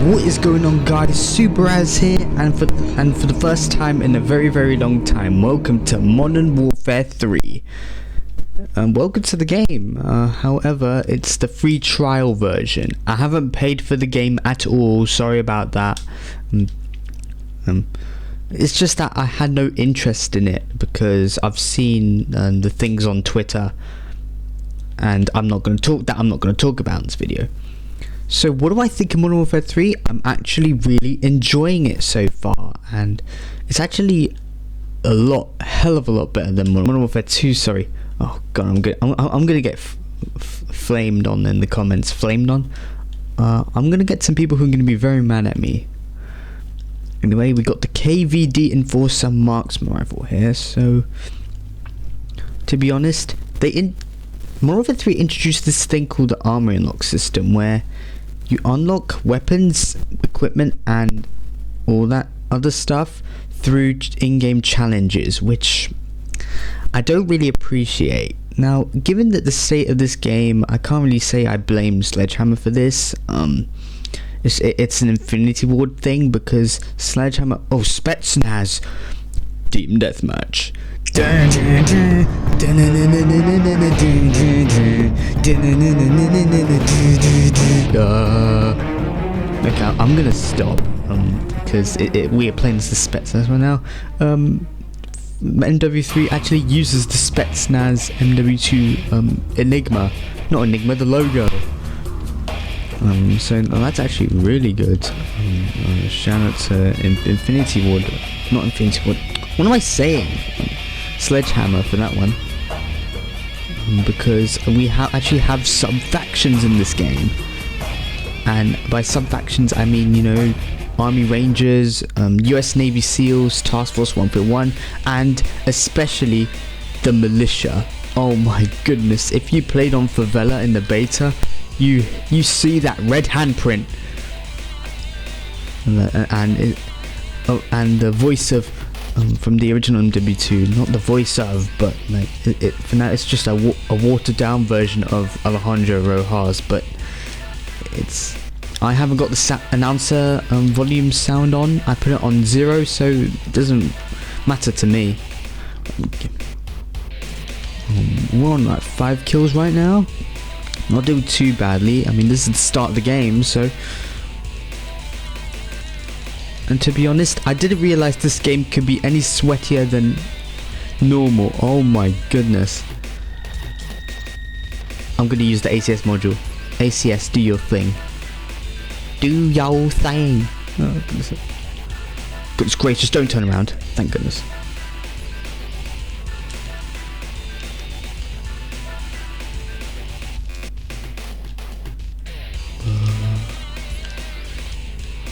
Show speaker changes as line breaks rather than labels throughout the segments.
What is going on, guys? Subaraz here, and for the first time in a very long time, welcome to Modern Warfare 3. Welcome to the game. However, it's the free trial version. I haven't paid for the game at all. Sorry about that. It's just that I had no interest in it because I've seen the things on Twitter, and I'm not going to talk about in this video. So what do I think of Modern Warfare 3? I'm actually really enjoying it so far, and it's actually hell of a lot better than Modern Warfare 2. Sorry. Oh god, I'm gonna get flamed on in the comments. Flamed on. I'm gonna get some people who are gonna be very mad at me. Anyway, we got the KVD Enforcer Marksman rifle here. So, to be honest, Modern Warfare 3 introduced this thing called the Armory Unlock system, where you unlock weapons, equipment, and all that other stuff through in-game challenges, which I don't really appreciate. Now, given that the state of this game, I can't really say I blame Sledgehammer for this. It's an Infinity Ward thing, because Sledgehammer... Oh, Spetsnaz! Team Deathmatch. Okay, I'm gonna stop because we are playing as the Spetsnaz right now. MW3 actually uses the Spetsnaz MW2 Enigma, not Enigma, the logo. So that's actually really good. Shout out to Infinity Ward, not Infinity Ward. What am I saying? Sledgehammer for that one, because we actually have sub-factions in this game, and by sub-factions I mean, you know, Army Rangers, US Navy SEALs, Task Force 1.1, and especially the Militia. Oh my goodness, if you played on Favela in the beta, you see that red handprint, and the voice of from the original MW2, not the voice of, but like for now it's just a watered down version of Alejandro Rojas. But I haven't got the announcer volume sound on. I put it on 0, so it doesn't matter to me. We're on like 5 kills right now. Not doing too badly. I mean, this is the start of the game, so. And to be honest, I didn't realize this game could be any sweatier than normal. Oh my goodness. I'm gonna use the ACS module. ACS, do your thing. Do your thing. Oh goodness. Goodness gracious, don't turn around. Thank goodness.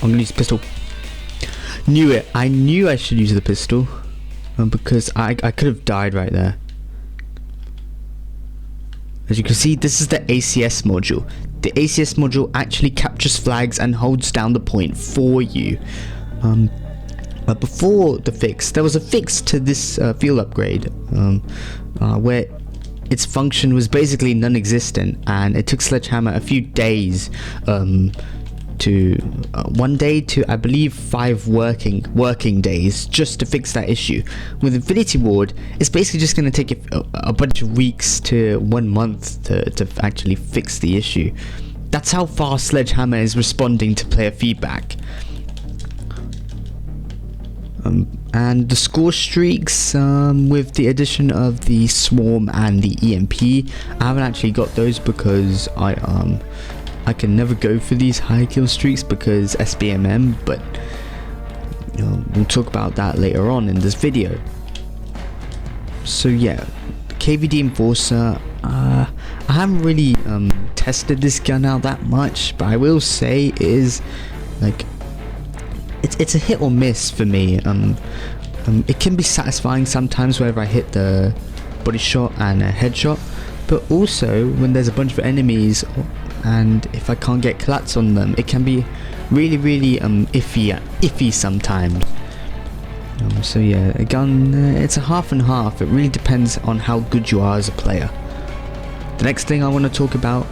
I'm gonna use pistol. Knew it. I knew I should use the pistol, because I could have died right there. As you can see, this is the ACS module. The ACS module actually captures flags and holds down the point for you. But before the fix, there was a fix to this field upgrade, where its function was basically non-existent, and it took Sledgehammer a few days to 1 day to I believe 5 working days just to fix that issue. With Infinity Ward, it's basically just going to take a bunch of weeks to 1 month to actually fix the issue. That's how fast Sledgehammer is responding to player feedback. And the score streaks, with the addition of the Swarm and the EMP, I haven't actually got those because I can never go for these high kill streaks because SBMM, but you know, we'll talk about that later on in this video. So yeah, KVD Enforcer, I haven't really tested this gun out that much, but I will say it is like it's a hit or miss for me. It can be satisfying sometimes whenever I hit the body shot and a headshot, but also when there's a bunch of enemies, and if I can't get collats on them, it can be really iffy sometimes. So yeah, a gun, it's a half and half. It really depends on how good you are as a player. The next thing I want to talk about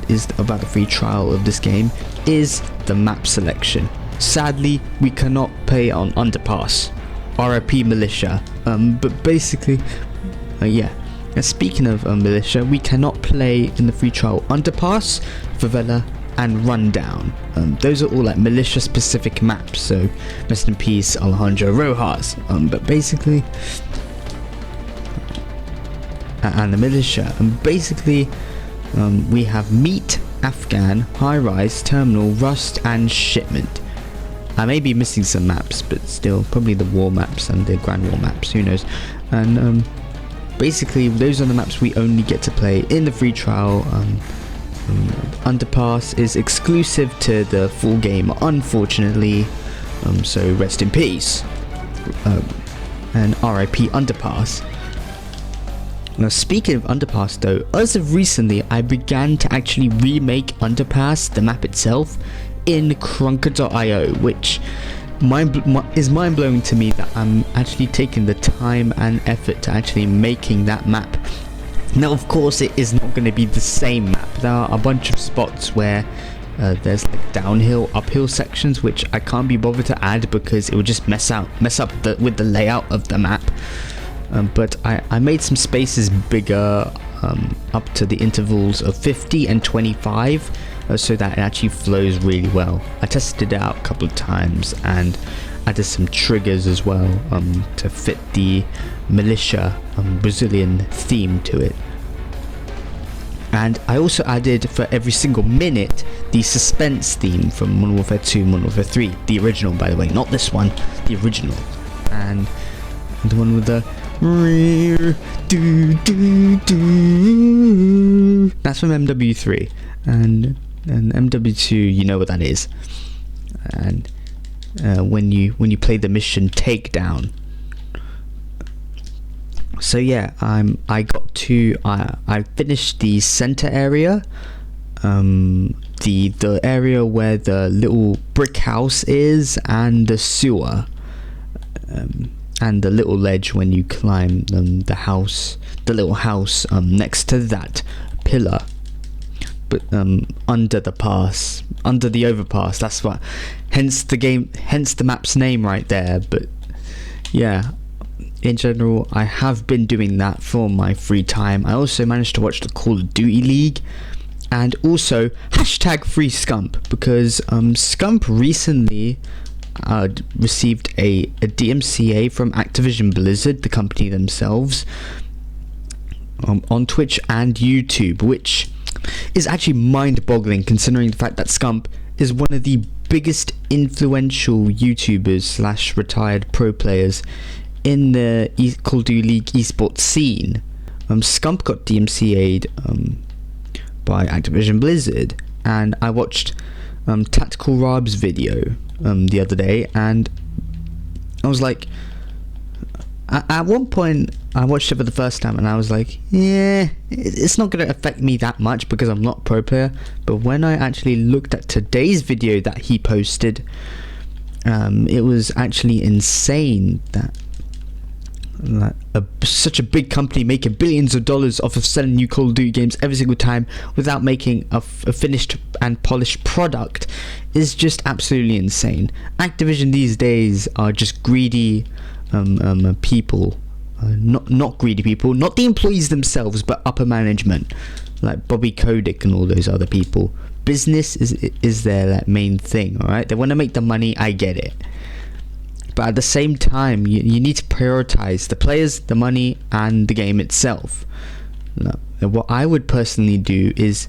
is about the free trial of this game is the map selection. Sadly, we cannot play on Underpass. RIP Militia. But basically, yeah. And speaking of Militia, we cannot play in the free trial Underpass, Favela, and Rundown. Those are all like Militia specific maps, so rest in peace Alejandro Rojas. But basically, and the Militia, and basically we have Meat, Afghan, High Rise, Terminal, Rust, and Shipment. I may be missing some maps, but still, probably the war maps and the Grand War maps, who knows. And basically, those are the maps we only get to play in the free trial. Underpass is exclusive to the full game, unfortunately. So rest in peace. And RIP Underpass. Now, speaking of Underpass though, as of recently, I began to actually remake Underpass, the map itself, in Krunker.io, which is mind-blowing to me that I'm actually taking the time and effort to actually making that map. Now, of course, it is not going to be the same map. There are a bunch of spots where there's like downhill, uphill sections, which I can't be bothered to add because it would just mess up with the layout of the map. But I made some spaces bigger, up to the intervals of 50 and 25, so that it actually flows really well. I tested it out a couple of times and added some triggers as well to fit the Militia Brazilian theme to it. And I also added, for every single minute, the suspense theme from Modern Warfare 2, Modern Warfare 3, the original, by the way, not this one, the original, and the one with the that's from MW3, and MW2, you know what that is. And when you play the mission Takedown. So yeah, I finished the center area, the area where the little brick house is, and the sewer, and the little ledge when you climb the little house next to that pillar. But under the overpass, that's what, hence the map's name right there. But yeah, in general, I have been doing that for my free time. I also managed to watch the Call of Duty League, and also #free Scump, because Scump recently received a DMCA from Activision Blizzard, the company themselves, on Twitch and YouTube, which is actually mind-boggling considering the fact that Scump is one of the biggest influential YouTubers / retired pro players in the Call of Duty League esports scene. Scump got DMCA'd by Activision Blizzard, and I watched Tactical Rob's video the other day, and I was like, at one point I watched it for the first time and I was like, yeah, it's not going to affect me that much because I'm not a pro player. But when I actually looked at today's video that he posted, it was actually insane that such a big company making billions of dollars off of selling new Call of Duty games every single time without making a finished and polished product is just absolutely insane. Activision these days are just greedy people, not greedy people, not the employees themselves, but upper management like Bobby Kotick and all those other people. Business is their main thing. All right, they want to make the money. I get it. But at the same time, you need to prioritize the players, the money, and the game itself. Now, what I would personally do is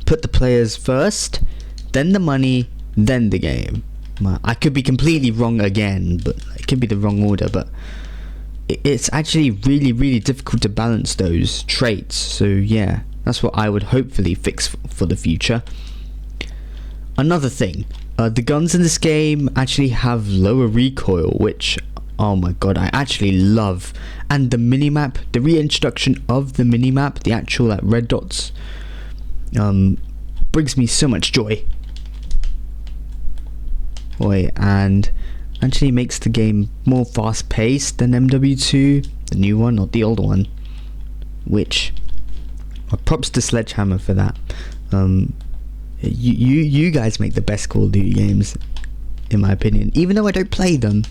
put the players first, then the money, then the game. I could be completely wrong again, but it could be the wrong order. But it's actually really, really difficult to balance those traits. So yeah, that's what I would hopefully fix for the future. Another thing. The guns in this game actually have lower recoil, which, oh my god, I actually love. And the minimap, the reintroduction of the minimap, the actual red dots, brings me so much joy. And actually makes the game more fast-paced than MW2, the new one, not the old one. Which, props to Sledgehammer for that. You guys make the best Call of Duty games, in my opinion. Even though I don't play them,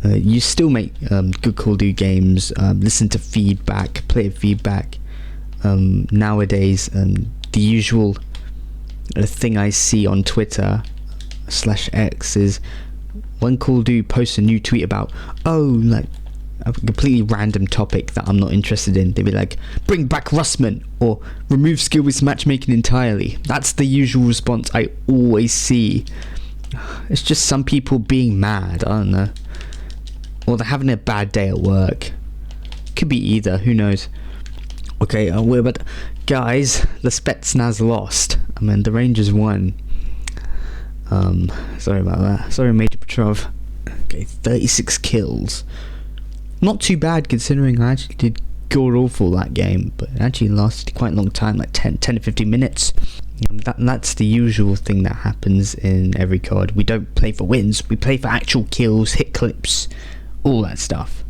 you still make good Call of Duty games. Listen to feedback, player feedback. Nowadays, the usual thing I see on Twitter /X is when Call of Duty posts a new tweet about, like a completely random topic that I'm not interested in, they'd be like, bring back Rustman, or remove skill-based matchmaking entirely. That's the usual response I always see. It's just some people being mad, I don't know, or they're having a bad day at work. Could be either, who knows. Okay, we're about guys, the Spetsnaz lost. I mean, the Rangers won. Sorry about that. Sorry, Major Petrov. Okay, 36 kills. Not too bad considering I actually did god awful that game, but it actually lasted quite a long time, like 10 to 15 minutes. That's the usual thing that happens in every COD. We don't play for wins, we play for actual kills, hit clips, all that stuff.